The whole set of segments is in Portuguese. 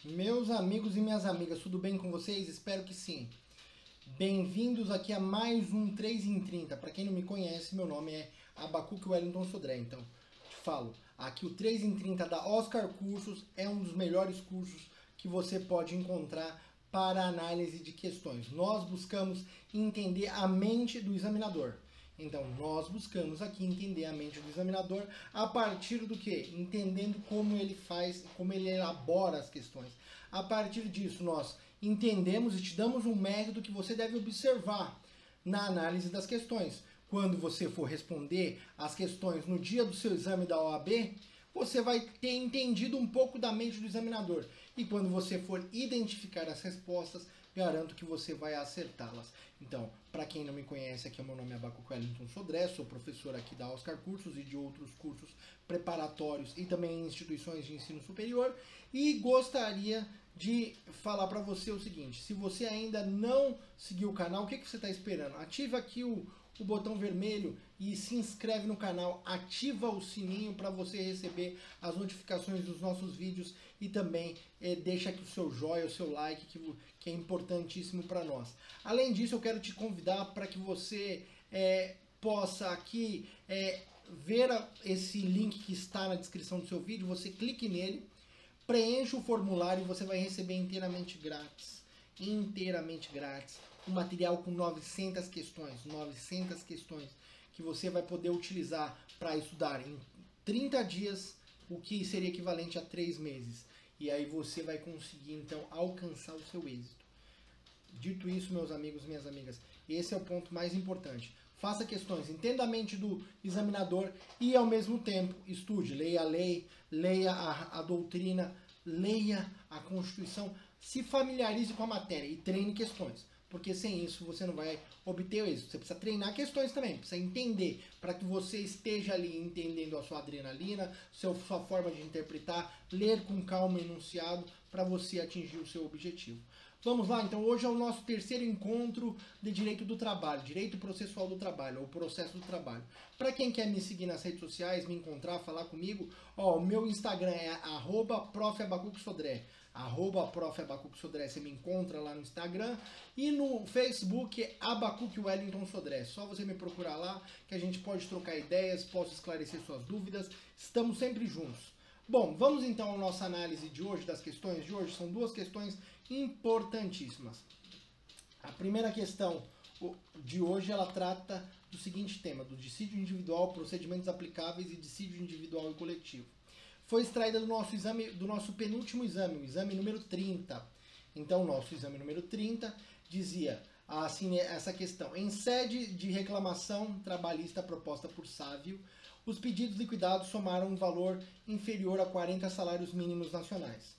Meus amigos e minhas amigas, tudo bem com vocês? Espero que sim. Bem-vindos aqui a mais um 3 em 30. Para quem não me conhece, meu nome é Abacuque Wellington Sodré. Então, te falo, aqui o 3 em 30 da Oscar Cursos é um dos melhores cursos que você pode encontrar para análise de questões. Nós buscamos entender a mente do examinador. Então, nós buscamos aqui entender a mente do examinador a partir do que? Entendendo como ele faz, como ele elabora as questões. A partir disso, nós entendemos e te damos um método que você deve observar na análise das questões. Quando você for responder as questões no dia do seu exame da OAB, você vai ter entendido um pouco da mente do examinador. E quando você for identificar as respostas, garanto que você vai acertá-las. Então, para quem não me conhece, aqui o meu nome é Abacuque Wellington Sodré, sou professor aqui da Oscar Cursos e de outros cursos preparatórios e também em instituições de ensino superior. E gostaria de falar para você o seguinte: se você ainda não seguiu o canal, o que você está esperando? Ativa aqui o botão vermelho e se inscreve no canal, ativa o sininho para você receber as notificações dos nossos vídeos e também deixa aqui o seu joinha, o seu like, que é importantíssimo para nós. Além disso, eu quero te convidar para que você possa aqui ver esse link que está na descrição do seu vídeo, você clique nele, preencha o formulário e você vai receber inteiramente grátis, um material com 900 questões que você vai poder utilizar para estudar em 30 dias, o que seria equivalente a 3 meses. E aí você vai conseguir então alcançar o seu êxito. Dito isso, meus amigos, minhas amigas, esse é o ponto mais importante. Faça questões, entenda a mente do examinador e ao mesmo tempo estude, leia a lei, leia a doutrina, leia a Constituição, se familiarize com a matéria e treine questões. Porque sem isso você não vai obter o êxito. Você precisa treinar questões também, precisa entender, para que você esteja ali entendendo a sua adrenalina, sua forma de interpretar, ler com calma o enunciado, para você atingir o seu objetivo. Vamos lá, então hoje é o nosso terceiro encontro de direito do trabalho, direito processual do trabalho, ou processo do trabalho. Para quem quer me seguir nas redes sociais, me encontrar, falar comigo, o meu Instagram é @profabacuquesodré, @profabacuquesodré, você me encontra lá no Instagram, e no Facebook é Abacuque Wellington Sodré. Só você me procurar lá que a gente pode trocar ideias, posso esclarecer suas dúvidas, estamos sempre juntos. Bom, vamos então à nossa análise de hoje, das questões de hoje. São duas questões importantíssimas. A primeira questão de hoje, ela trata do seguinte tema: do dissídio individual, procedimentos aplicáveis e dissídio individual e coletivo. Foi extraída do nosso exame, do nosso penúltimo exame, o exame número 30. Então, o nosso exame número 30 dizia assim essa questão: em sede de reclamação trabalhista proposta por Sávio, os pedidos liquidados somaram um valor inferior a 40 salários mínimos nacionais.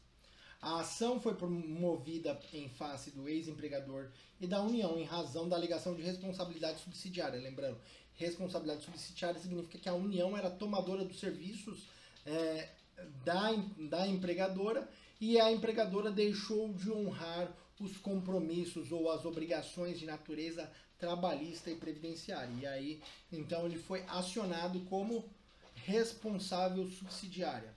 A ação foi promovida em face do ex-empregador e da União em razão da alegação de responsabilidade subsidiária. Lembrando, responsabilidade subsidiária significa que a União era tomadora dos serviços da empregadora e a empregadora deixou de honrar os compromissos ou as obrigações de natureza trabalhista e previdenciária. E aí, então, ele foi acionado como responsável subsidiária.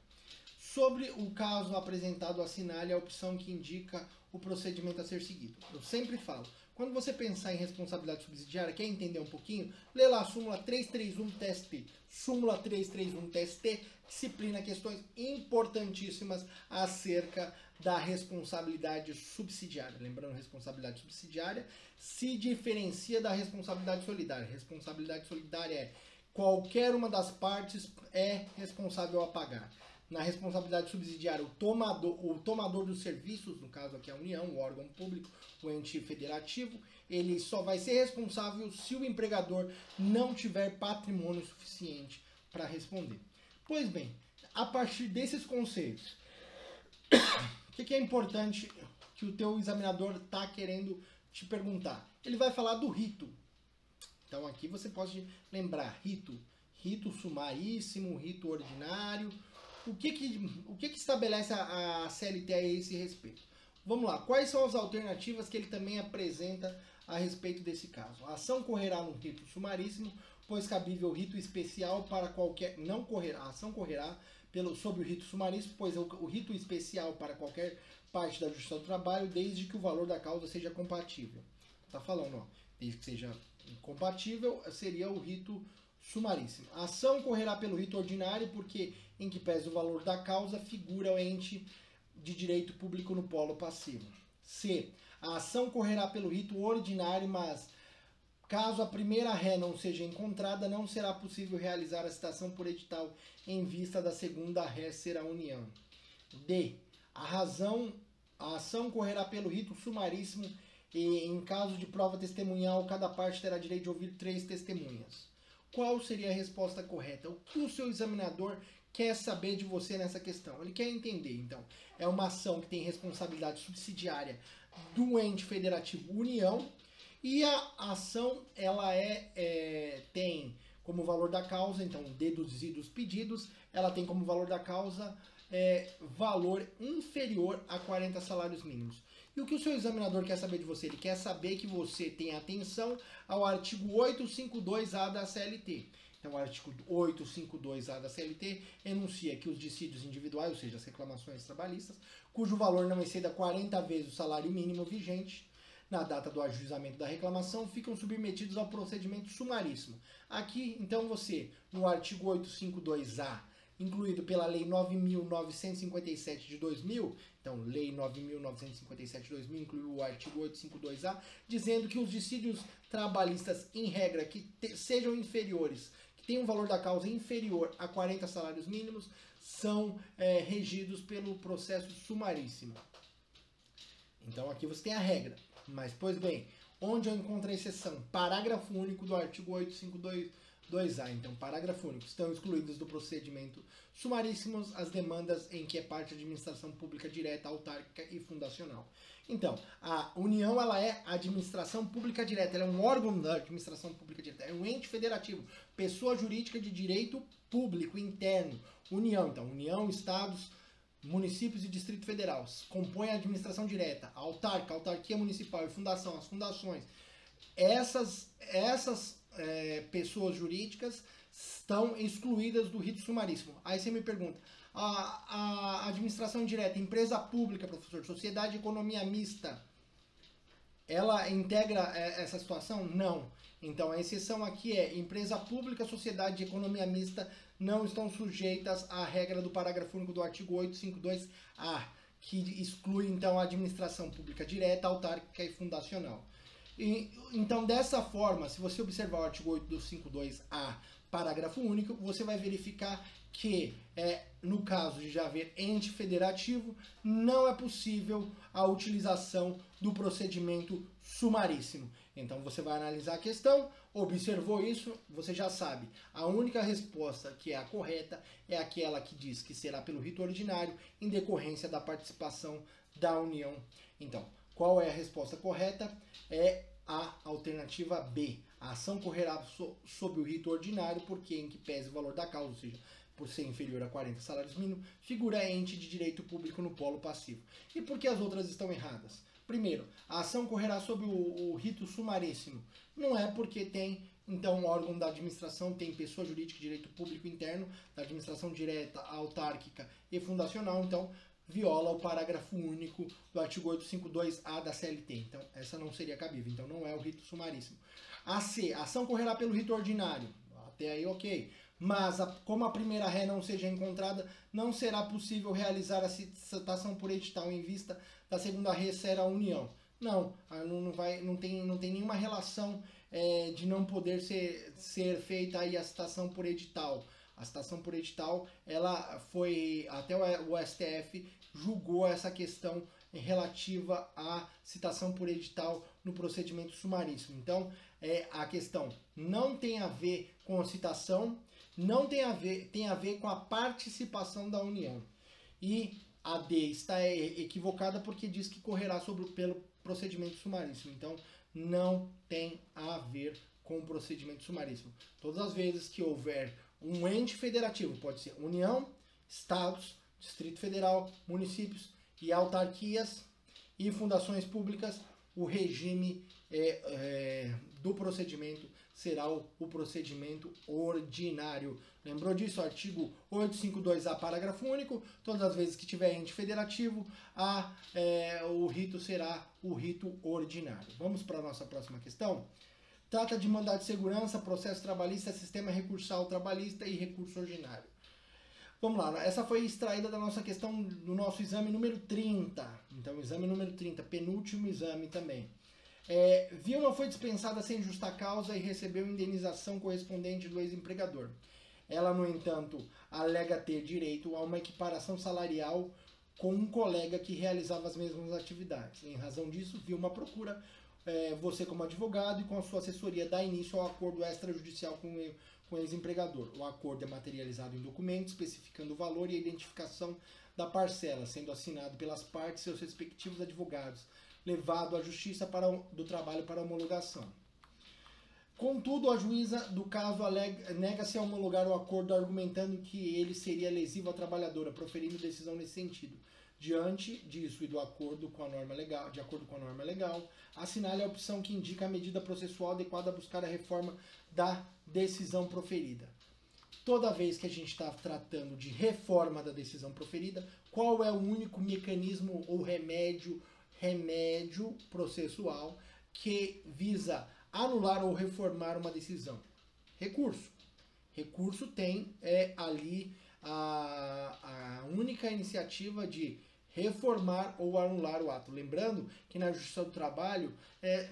Sobre o caso apresentado, assinale a opção que indica o procedimento a ser seguido. Eu sempre falo, quando você pensar em responsabilidade subsidiária, quer entender um pouquinho? Lê lá a súmula 331 TST. Súmula 331 TST disciplina questões importantíssimas acerca da responsabilidade subsidiária. Lembrando, responsabilidade subsidiária se diferencia da responsabilidade solidária. Responsabilidade solidária é qualquer uma das partes é responsável a pagar. Na responsabilidade subsidiária, o tomador dos serviços, no caso aqui a União, o órgão público, o ente federativo, ele só vai ser responsável se o empregador não tiver patrimônio suficiente para responder. Pois bem, a partir desses conceitos, o que é importante que o teu examinador está querendo te perguntar? Ele vai falar do rito. Então aqui você pode lembrar rito sumaríssimo, rito ordinário. O que estabelece a CLT a esse respeito? Vamos lá, quais são as alternativas que ele também apresenta a respeito desse caso? A ação correrá no rito sumaríssimo pois cabível o rito especial para qualquer... Não correrá, a ação correrá sobre o rito sumaríssimo, pois o rito especial para qualquer parte da Justiça do Trabalho, desde que o valor da causa seja compatível. Tá falando, ó, desde que seja compatível, seria o rito sumaríssimo. A ação correrá pelo rito ordinário, porque, em que pese o valor da causa, figura o ente de direito público no polo passivo. C. A ação correrá pelo rito ordinário, mas, caso a primeira ré não seja encontrada, não será possível realizar a citação por edital em vista da segunda ré ser a união. D. A ação correrá pelo rito sumaríssimo e, em caso de prova testemunhal, cada parte terá direito de ouvir 3 testemunhas. Qual seria a resposta correta? O que o seu examinador quer saber de você nessa questão? Ele quer entender, então, é uma ação que tem responsabilidade subsidiária do ente federativo União, e a ação ela tem como valor da causa, então, deduzidos os pedidos, ela tem como valor da causa valor inferior a 40 salários mínimos. E o que o seu examinador quer saber de você? Ele quer saber que você tem atenção ao artigo 852-A da CLT. Então, o artigo 852-A da CLT enuncia que os dissídios individuais, ou seja, as reclamações trabalhistas, cujo valor não exceda 40 vezes o salário mínimo vigente na data do ajuizamento da reclamação, ficam submetidos ao procedimento sumaríssimo. Aqui, então, você, no artigo 852-A, incluído pela Lei 9.957 de 2000, então, Lei 9.957 de 2000 incluiu o artigo 852-A, dizendo que os dissídios trabalhistas, em regra, que sejam inferiores, que tenham um valor da causa inferior a 40 salários mínimos, são regidos pelo processo sumaríssimo. Então, aqui você tem a regra. Mas, pois bem, onde eu encontro a exceção? Parágrafo único do artigo 852-A. Então, parágrafo único. Estão excluídos do procedimento sumaríssimos as demandas em que é parte a administração pública direta, autárquica e fundacional. Então, a União, ela é administração pública direta, ela é um órgão da administração pública direta, é um ente federativo, pessoa jurídica de direito público interno. União, então, União, Estados, municípios e Distrito Federal compõem a administração direta, a autárquica, a autarquia municipal e fundação, as fundações. Essas pessoas jurídicas estão excluídas do rito sumaríssimo. Aí você me pergunta, a administração direta, empresa pública, professor, sociedade de economia mista, ela integra essa situação? Não. Então a exceção aqui é empresa pública, sociedade de economia mista não estão sujeitas à regra do parágrafo único do artigo 852-A, que exclui então a administração pública direta, autárquica e fundacional. Então, dessa forma, se você observar o artigo 852-A, parágrafo único, você vai verificar que, no caso de já haver ente federativo, não é possível a utilização do procedimento sumaríssimo. Então, você vai analisar a questão, observou isso, você já sabe. A única resposta que é a correta é aquela que diz que será pelo rito ordinário, em decorrência da participação da União. Então, qual é a resposta correta? É a alternativa B. A ação correrá sob o rito ordinário, porque em que pese o valor da causa, ou seja, por ser inferior a 40 salários mínimos, figura ente de direito público no polo passivo. E por que as outras estão erradas? Primeiro, a ação correrá sob o rito sumaríssimo. Não é porque tem, então, um órgão da administração, tem pessoa jurídica de direito público interno, da administração direta, autárquica e fundacional, então viola o parágrafo único do artigo 852-A da CLT. Então, essa não seria cabível. Então, não é o rito sumaríssimo. A C, a ação correrá pelo rito ordinário. Até aí, ok. Mas, como a primeira ré não seja encontrada, não será possível realizar a citação por edital em vista da segunda ré ser a união. Não tem nenhuma relação de não poder ser feita aí a citação por edital. A citação por edital, ela foi, até o STF julgou essa questão relativa à citação por edital no procedimento sumaríssimo. Então, a questão não tem a ver com a citação, não tem a ver com a participação da União. E a D está equivocada porque diz que correrá pelo procedimento sumaríssimo. Então, não tem a ver com o procedimento sumaríssimo. Todas as vezes que houver um ente federativo, pode ser União, Estados, Distrito Federal, municípios e autarquias e fundações públicas, o regime do procedimento será o procedimento ordinário. Lembrou disso? Artigo 852A, parágrafo único. Todas as vezes que tiver ente federativo, o rito será o rito ordinário. Vamos para a nossa próxima questão? Trata de mandado de segurança, processo trabalhista, sistema recursal trabalhista e recurso ordinário. Vamos lá, essa foi extraída da nossa questão do nosso exame número 30. Então, exame número 30, penúltimo exame também. Vilma foi dispensada sem justa causa e recebeu indenização correspondente do ex-empregador. Ela, no entanto, alega ter direito a uma equiparação salarial com um colega que realizava as mesmas atividades. Em razão disso, Vilma procura você como advogado e com a sua assessoria dá início ao acordo extrajudicial com o ex-empregador. O acordo é materializado em documento, especificando o valor e a identificação da parcela, sendo assinado pelas partes e seus respectivos advogados, levado à Justiça do Trabalho para homologação. Contudo, a juíza do caso nega-se a homologar o acordo, argumentando que ele seria lesivo à trabalhadora, proferindo decisão nesse sentido. Diante disso e de acordo com a norma legal, assinale a opção que indica a medida processual adequada a buscar a reforma da decisão proferida. Toda vez que a gente está tratando de reforma da decisão proferida, qual é o único mecanismo ou remédio processual que visa anular ou reformar uma decisão? Recurso. Recurso tem ali a única iniciativa de reformar ou anular o ato. Lembrando que na Justiça do Trabalho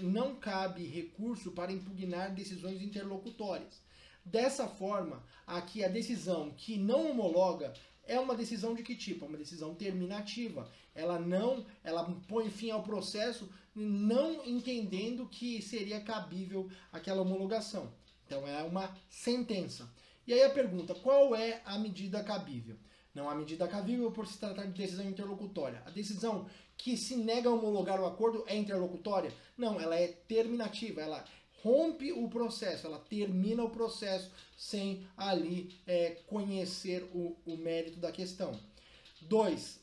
não cabe recurso para impugnar decisões interlocutórias. Dessa forma, aqui a decisão que não homologa é uma decisão de que tipo? É uma decisão terminativa. Ela põe fim ao processo não entendendo que seria cabível aquela homologação. Então é uma sentença. E aí a pergunta, qual é a medida cabível? Não há medida cabível por se tratar de decisão interlocutória. A decisão que se nega a homologar o acordo é interlocutória? Não, ela é terminativa, ela rompe o processo, ela termina o processo sem ali conhecer o mérito da questão. 2.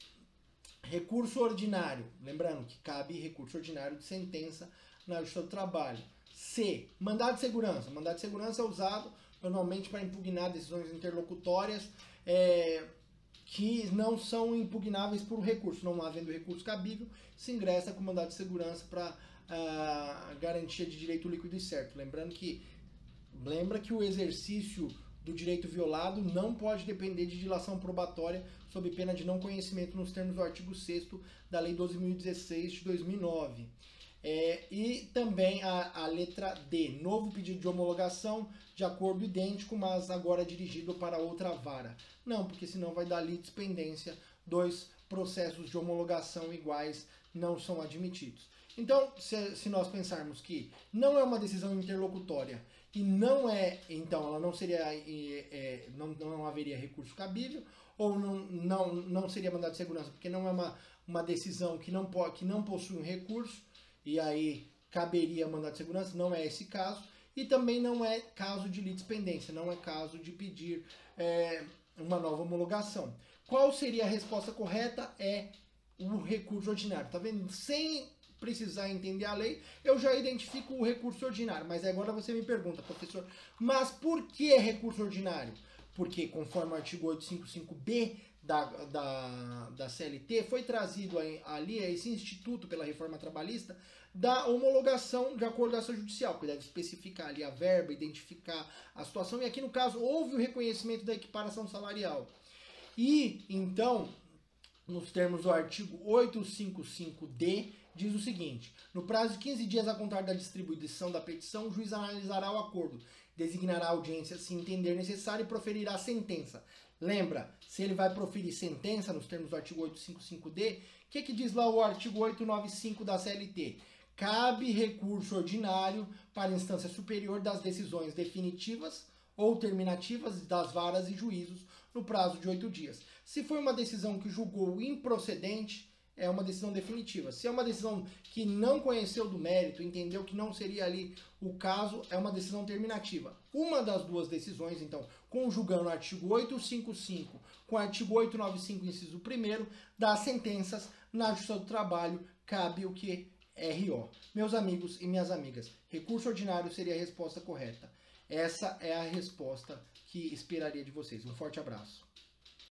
Recurso ordinário. Lembrando que cabe recurso ordinário de sentença na Justiça do Trabalho. C. Mandado de segurança. Mandado de segurança é usado normalmente para impugnar decisões interlocutórias que não são impugnáveis por recurso. Não havendo recurso cabível, se ingressa com mandado de segurança para garantia de direito líquido e certo. Lembra que o exercício do direito violado não pode depender de dilação probatória sob pena de não conhecimento nos termos do artigo 6º da Lei 12.016 de 2009. E também a letra D, novo pedido de homologação de acordo idêntico, mas agora dirigido para outra vara. Não, porque senão vai dar litispendência, 2 processos de homologação iguais não são admitidos. Então, se nós pensarmos que não é uma decisão interlocutória e então ela não seria, não haveria recurso cabível, ou não seria mandado de segurança, porque não é uma decisão que não possui um recurso, e aí caberia mandado de segurança, não é esse caso, e também não é caso de litispendência, não é caso de pedir uma nova homologação. Qual seria a resposta correta? É o recurso ordinário. Tá vendo? Sem precisar entender a lei, eu já identifico o recurso ordinário. Mas agora você me pergunta, professor, mas por que recurso ordinário? Porque, conforme o artigo 855B da CLT, foi trazido ali esse instituto pela reforma trabalhista da homologação de acordo com a ação judicial, que deve especificar ali a verba, identificar a situação, e aqui no caso houve o reconhecimento da equiparação salarial. E, então, nos termos do artigo 855D, diz o seguinte: no prazo de 15 dias a contar da distribuição da petição, o juiz analisará o acordo, designará a audiência se entender necessário e proferirá a sentença. Lembra, se ele vai proferir sentença nos termos do artigo 855D, o que diz lá o artigo 895 da CLT? Cabe recurso ordinário para a instância superior das decisões definitivas ou terminativas das varas e juízos no prazo de 8 dias. Se foi uma decisão que julgou improcedente, é uma decisão definitiva. Se é uma decisão que não conheceu do mérito, entendeu que não seria ali o caso, é uma decisão terminativa. Uma das duas decisões, então, conjugando o artigo 855 com o artigo 895, inciso 1º, das sentenças na Justiça do Trabalho, cabe o que? RO. Meus amigos e minhas amigas, recurso ordinário seria a resposta correta. Essa é a resposta que esperaria de vocês. Um forte abraço.